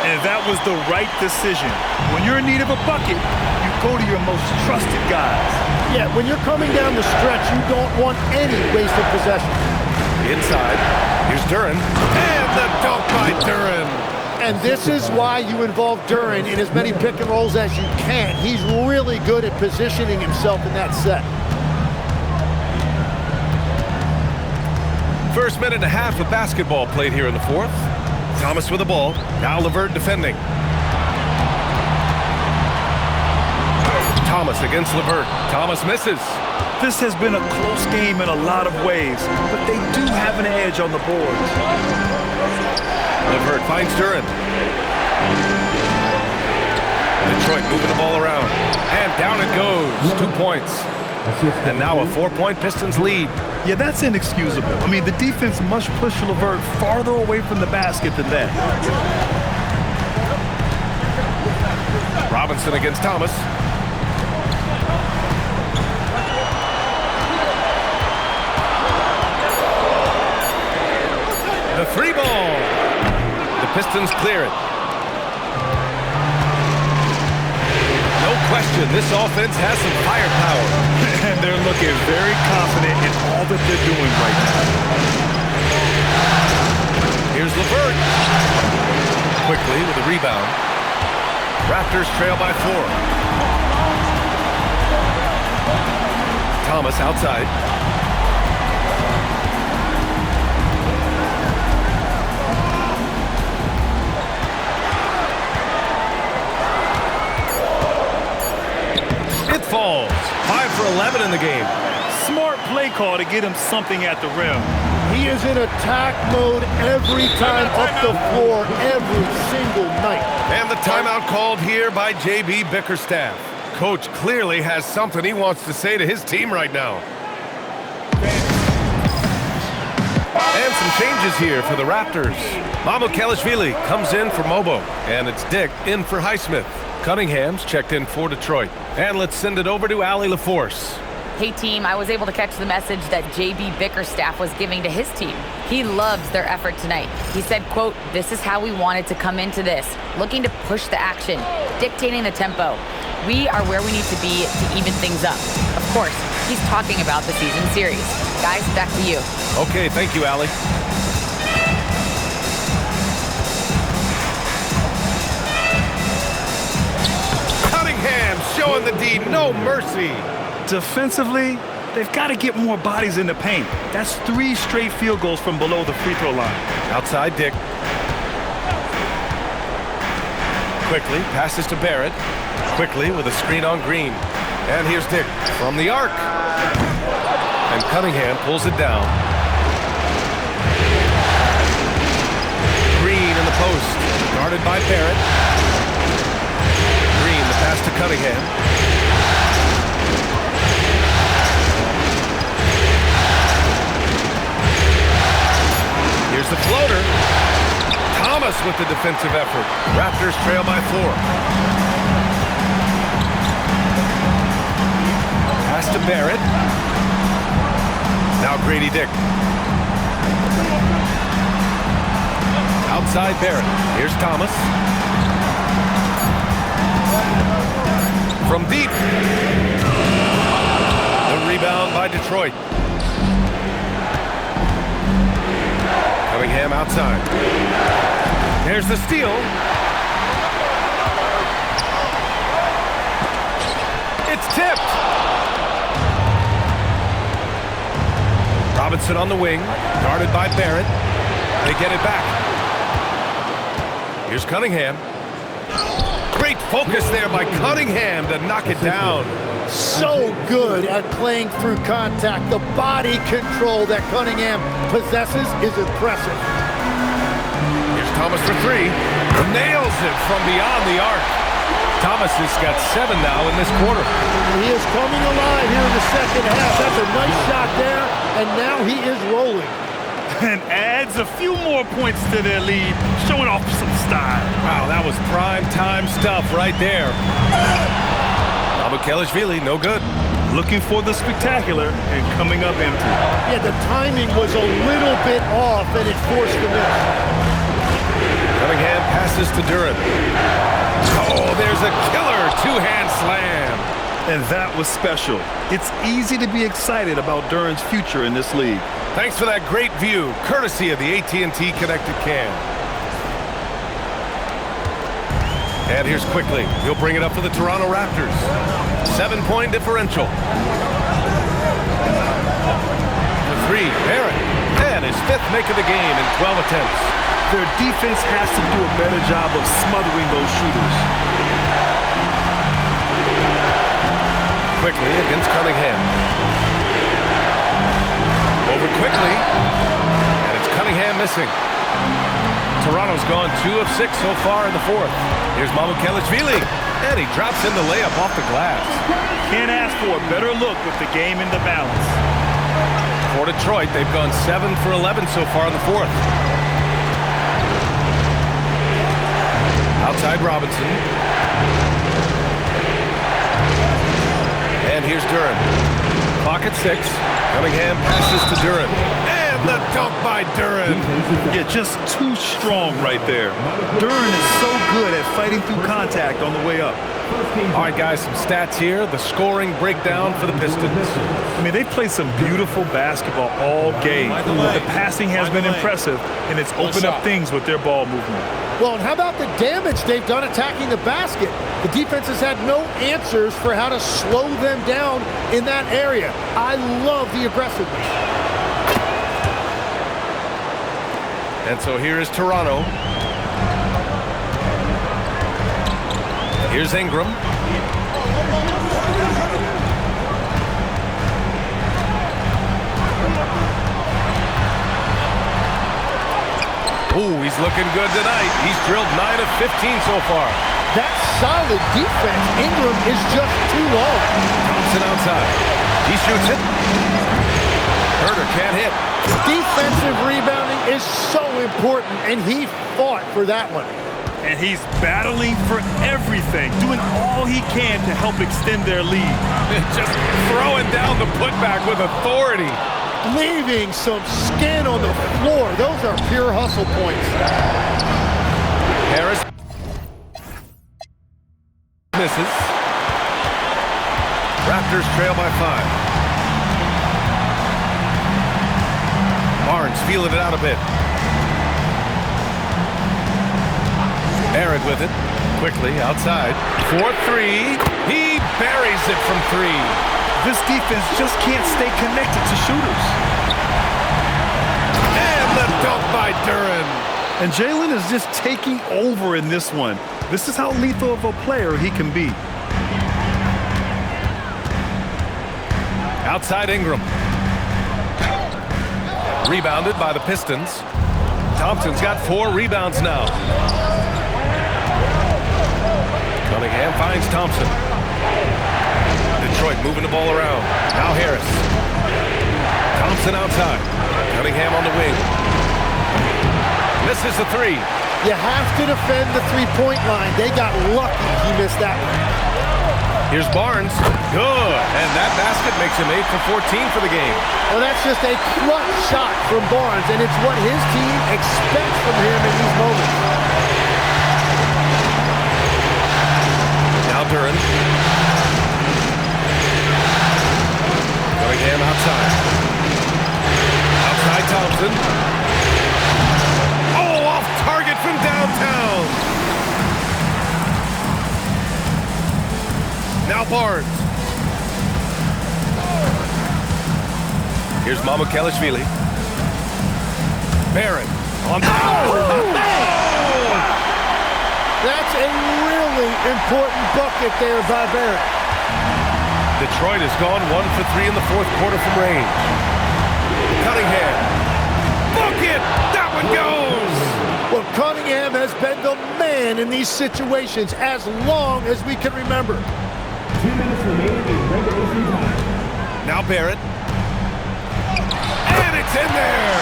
[SPEAKER 3] And that was the right decision. When you're in need of a bucket, you go to your most trusted guys.
[SPEAKER 1] Yeah, when you're coming down the stretch, you don't want any wasted possession.
[SPEAKER 2] Inside, here's Duren. And the dunk by Duren.
[SPEAKER 1] And this is why you involve Duren in as many pick and rolls as you can. He's really good at positioning himself in that set.
[SPEAKER 2] First minute and a half of basketball played here in the fourth. Thomas with the ball. Now LeVert defending. Thomas against LeVert. Thomas misses.
[SPEAKER 3] This has been a close game in a lot of ways, but they do have an edge on the boards.
[SPEAKER 2] LeVert finds Duren. Detroit moving the ball around. And down it goes. 2 points. And now a 4-point Pistons lead.
[SPEAKER 3] Yeah, that's inexcusable. I mean, the defense must push LeVert farther away from the basket than that.
[SPEAKER 2] Robinson against Thomas. The 3 ball. The Pistons clear it. No question, this offense has some firepower.
[SPEAKER 3] And they're looking very confident in all that they're doing right now.
[SPEAKER 2] Here's LeVert. Quickly with a rebound. Raptors trail by 4. Thomas outside. It falls. 5 for 11
[SPEAKER 3] call to get him something at the rim.
[SPEAKER 1] He is in attack mode every time up the floor, every single night.
[SPEAKER 2] And the timeout called here by J.B. Bickerstaff. Coach clearly has something he wants to say to his team right now. And some changes here for the Raptors. Mamukelashvili comes in for Mobo, and it's Dick in for Highsmith. Cunningham's checked in for Detroit. And let's send it over to Allie LaForce.
[SPEAKER 9] Hey team, I was able to catch the message that J.B. Bickerstaff was giving to his team. He loves their effort tonight. He said, quote, "This is how we wanted to come into this, looking to push the action, dictating the tempo. We are where we need to be to even things up." Of course, he's talking about the season series. Guys, back to you.
[SPEAKER 2] Okay, thank you, Allie. Cunningham showing the D, no mercy.
[SPEAKER 3] Defensively, they've got to get more bodies in the paint. That's 3 straight field goals from below the free throw line.
[SPEAKER 2] Outside Dick. Quickly passes to Barrett. Quickly with a screen on Green. And here's Dick from the arc. And Cunningham pulls it down. Green in the post. Guarded by Barrett. Green, the pass to Cunningham. Here's the floater. Thomas with the defensive effort. Raptors trail by 4. Pass to Barrett. Now Grady Dick. Outside Barrett. Here's Thomas. From deep. The rebound by Detroit. Cunningham outside. There's the steal. It's tipped. Robinson on the wing, guarded by Barrett. They get it back. Here's Cunningham. Great focus there by Cunningham to knock it down.
[SPEAKER 1] So good at playing through contact. The body control that Cunningham possesses is impressive.
[SPEAKER 2] Here's Thomas for 3. Nails it from beyond the arc. Thomas has got 7 now in this quarter.
[SPEAKER 1] He is coming alive here in the second half. That's a nice shot there, and now he is rolling.
[SPEAKER 3] And adds a few more points to their lead, showing off some style.
[SPEAKER 2] Wow, that was prime time stuff right there. Mamukelashvili, no good.
[SPEAKER 3] Looking for the spectacular and coming up empty.
[SPEAKER 1] Yeah, the timing was a little bit off, and it forced the miss.
[SPEAKER 2] Cunningham passes to Duran. Oh, there's a killer 2-hand slam.
[SPEAKER 3] And that was special. It's easy to be excited about Duran's future in this league.
[SPEAKER 2] Thanks for that great view, courtesy of the AT&T Connected Cam. And here's Quickly. He'll bring it up for the Toronto Raptors. 7-point differential. The 3, Barrett. And his 5th make of the game in 12 attempts.
[SPEAKER 3] Their defense has to do a better job of smothering those shooters.
[SPEAKER 2] Quickly against Cunningham. Over Quickly. And it's Cunningham missing. Toronto's gone 2 of 6 so far in the 4th. Here's Mamukelashvili, and he drops in the layup off the glass.
[SPEAKER 3] Can't ask for a better look with the game in the balance.
[SPEAKER 2] For Detroit, they've gone 7 for 11 so far in the 4th. Outside Robinson. And here's Duran. Clock at 6. Cunningham passes to Duran. The dunk by Duran.
[SPEAKER 3] Yeah, just too strong right there. Duran is so good at fighting through contact on the way up.
[SPEAKER 2] All right, guys, some stats here. The scoring breakdown for the Pistons.
[SPEAKER 3] I mean, they played some beautiful basketball all game. The passing has been impressive, and it's opened up things with their ball movement.
[SPEAKER 1] Well, and how about the damage they've done attacking the basket? The defense has had no answers for how to slow them down in that area. I love the aggressiveness.
[SPEAKER 2] And so here is Toronto. Here's Ingram. Ooh, he's looking good tonight. He's drilled 9 of 15 so far.
[SPEAKER 1] That solid defense. Ingram is just too long.
[SPEAKER 2] Thompson outside. He shoots it. Herter can't hit.
[SPEAKER 1] Defensive rebounding is so important, and he fought for that one.
[SPEAKER 3] And he's battling for everything, doing all he can to help extend their lead.
[SPEAKER 2] Just throwing down the putback with authority.
[SPEAKER 1] Leaving some skin on the floor. Those are pure hustle points.
[SPEAKER 2] Harris misses. Raptors trail by 5. Barnes feeling it out a bit. Barrett with it. Quickly outside. 4-3. He buries it from 3.
[SPEAKER 3] This defense just can't stay connected to shooters.
[SPEAKER 2] And the dunk by Duren.
[SPEAKER 3] And Jalen is just taking over in this one. This is how lethal of a player he can be.
[SPEAKER 2] Outside Ingram. Rebounded by the Pistons. Thompson's got 4 rebounds now. Cunningham finds Thompson. Detroit moving the ball around. Now Harris. Thompson outside. Cunningham on the wing. Misses the 3.
[SPEAKER 1] You have to defend the three-point line. They got lucky he missed that one.
[SPEAKER 2] Here's Barnes. Good. And that basket makes him 8 for 14 for the game.
[SPEAKER 1] Well, that's just a clutch shot from Barnes, and it's what his team expects from him in these moments.
[SPEAKER 2] Now Duren. Cunningham outside. Outside Thompson. Oh, off target from downtown. Now Barnes. Here's Mamukelashvili. Barrett on.
[SPEAKER 1] That's a really important bucket there by Barrett.
[SPEAKER 2] Detroit has gone 1 for 3 in the 4th quarter from range. Cunningham. Bucket! That one goes!
[SPEAKER 1] Well, Cunningham has been the man in these situations as long as we can remember.
[SPEAKER 8] 2 minutes remaining in regulation time.
[SPEAKER 2] Now Barrett. And it's in there!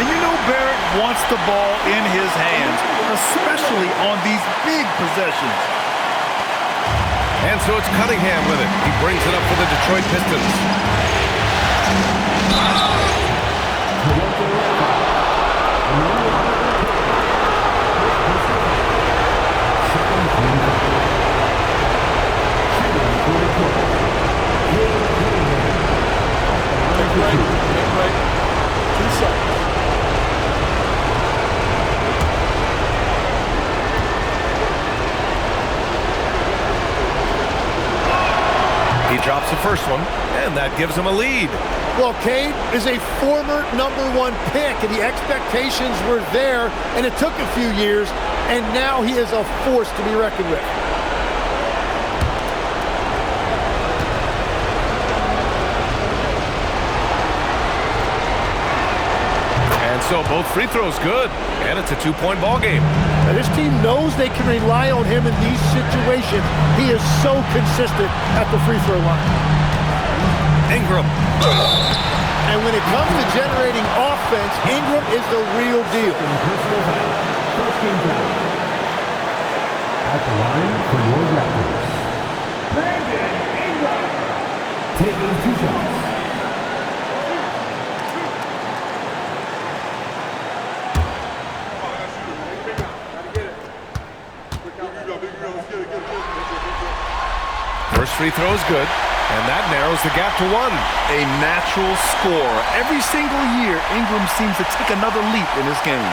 [SPEAKER 3] And you know Barrett wants the ball in his hands, especially on these big possessions.
[SPEAKER 2] And so it's Cunningham with it. He brings it up for the Detroit Pistons. He drops the first one, and that gives him a lead.
[SPEAKER 1] Well, Cade is a former #1 pick, and the expectations were there, and it took a few years, and now he is a force to be reckoned with.
[SPEAKER 2] And so both free throws good, and it's a 2-point ball game.
[SPEAKER 1] Now, this team knows they can rely on him in these situations. He is so consistent at the free throw line.
[SPEAKER 2] Ingram.
[SPEAKER 1] And when it comes to generating offense, Ingram is the real deal.
[SPEAKER 8] First game down. At the line for your Raptors, Brandon Ingram. Taking 2 shots.
[SPEAKER 2] First free throw is good, and that narrows the gap to 1.
[SPEAKER 3] A natural scorer. Every single year, Ingram seems to take another leap in his game.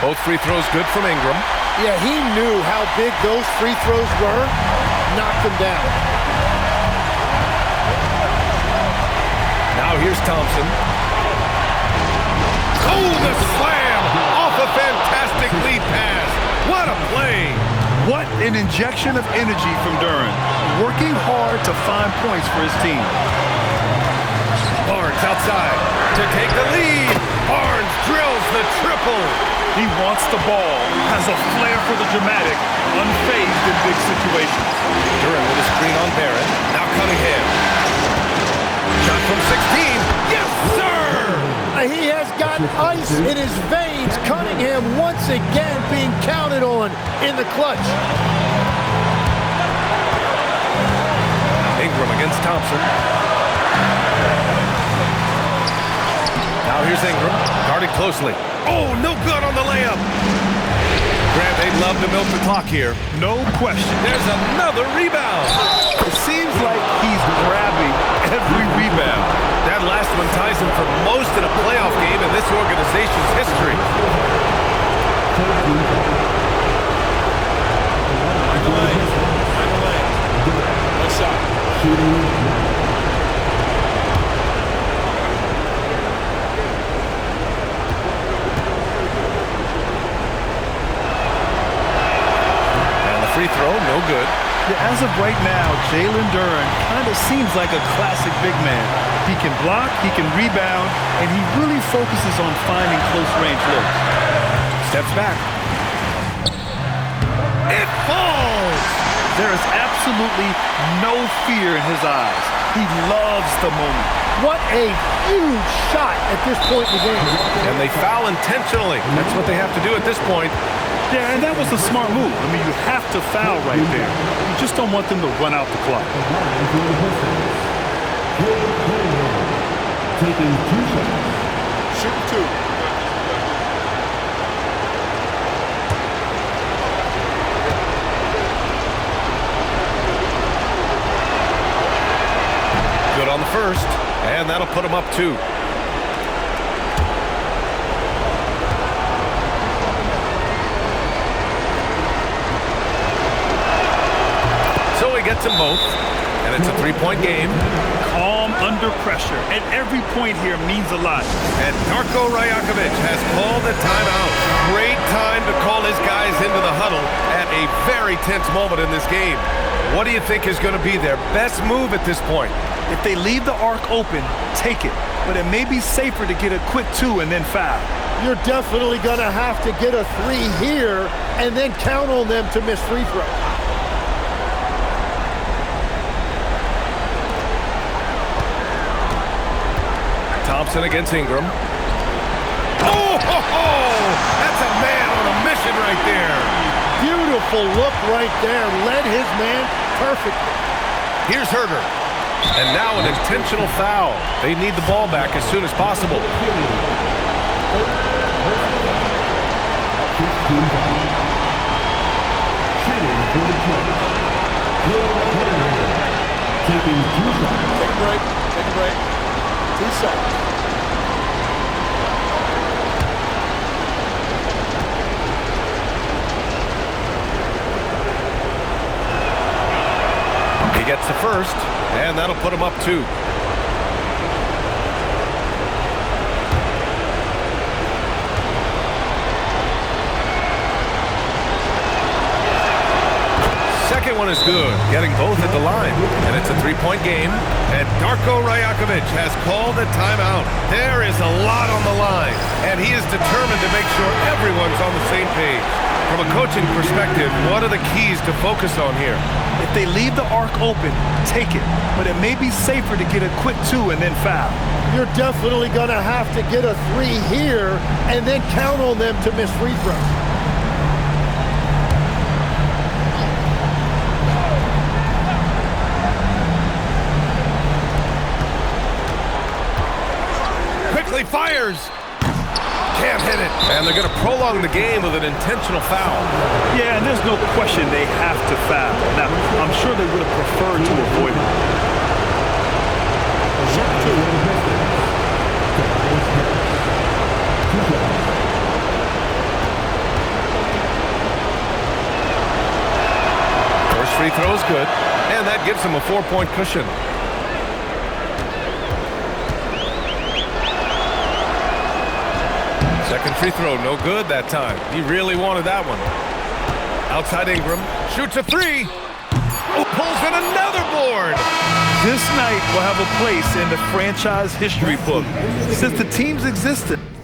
[SPEAKER 2] Both free throws good from Ingram.
[SPEAKER 1] Yeah, he knew how big those free throws were, knocked them down.
[SPEAKER 2] Now here's Thompson. Oh, the slam! Off a fantastic lead pass. What a
[SPEAKER 3] An injection of energy from Duren, working hard to find points for his team.
[SPEAKER 2] Barnes outside to take the lead. Barnes drills the triple.
[SPEAKER 3] He wants the ball, has a flair for the dramatic, unfazed in big situations.
[SPEAKER 2] Duren with a screen on Barron. Now Cunningham. Shot from 16. Yes, sir!
[SPEAKER 1] He has got ice in his veins. Cunningham once again being counted on in the clutch.
[SPEAKER 2] Ingram against Thompson. Now here's Ingram, guarded closely. Oh, no good on the layup. Grant, they'd love to milk the clock here.
[SPEAKER 3] No question.
[SPEAKER 2] There's another rebound.
[SPEAKER 3] It seems like he's grabbing every rebound.
[SPEAKER 2] That last one ties him for most in a playoff game in this organization's history.
[SPEAKER 4] Mind the lanes. Mind the lanes. No shot.
[SPEAKER 2] Free throw, no good.
[SPEAKER 3] Yeah, as of right now, Jalen Duren kind of seems like a classic big man. He can block, he can rebound, and he really focuses on finding close-range looks.
[SPEAKER 2] Steps back. It falls!
[SPEAKER 3] There is absolutely no fear in his eyes. He loves the moment.
[SPEAKER 1] What a huge shot at this point in the game.
[SPEAKER 2] And they foul intentionally. That's what they have to do at this point.
[SPEAKER 3] Yeah, and that was a smart move. I mean, you have to foul right there. You just don't want them to run out the clock.
[SPEAKER 8] Taking 2 shots.
[SPEAKER 4] Shoot 2.
[SPEAKER 2] Good on the first, and that'll put him up 2. So he gets them both, and it's a 3-point game.
[SPEAKER 3] Calm under pressure, and every point here means a lot.
[SPEAKER 2] And Darko Rajakovic has called a timeout. Great time to call his guys into the huddle at a very tense moment in this game. What do you think is going to be their best move at this point?
[SPEAKER 3] If they leave the arc open, take it. But it may be safer to get a quick 2 and then foul.
[SPEAKER 1] You're definitely going to have to get a 3 here and then count on them to miss free throws.
[SPEAKER 2] Thompson against Ingram. Oh, ho, ho! That's a man on a mission right there.
[SPEAKER 1] Beautiful look right there. Led his man perfectly.
[SPEAKER 2] Here's Herter. And now an intentional foul. They need the ball back as soon as possible.
[SPEAKER 8] Taking 2 shots.
[SPEAKER 4] Take a break. Take a break. 2 shots.
[SPEAKER 2] He gets the first, and that'll put him up 2. Second one is good, getting both at the line. And it's a 3-point game, and Darko Rajakovic has called a timeout. There is a lot on the line, and he is determined to make sure everyone's on the same page. From a coaching perspective, what are the keys to focus on here?
[SPEAKER 3] If they leave the arc open, take it. But it may be safer to get a quick 2 and then foul.
[SPEAKER 1] You're definitely going to have to get a 3 here and then count on them to miss free throws.
[SPEAKER 2] Quickly fires. Can't hit it. And they're going to prolong the game with an intentional foul.
[SPEAKER 3] Yeah, and there's no question they have to foul. Now, I'm sure they would have preferred to avoid it.
[SPEAKER 2] First free throw is good, and that gives him a 4-point cushion. Second free throw, no good that time. He really wanted that one. Outside Ingram, shoots a three. Oh, pulls in another board.
[SPEAKER 3] This night will have a place in the franchise history book since the team's existence.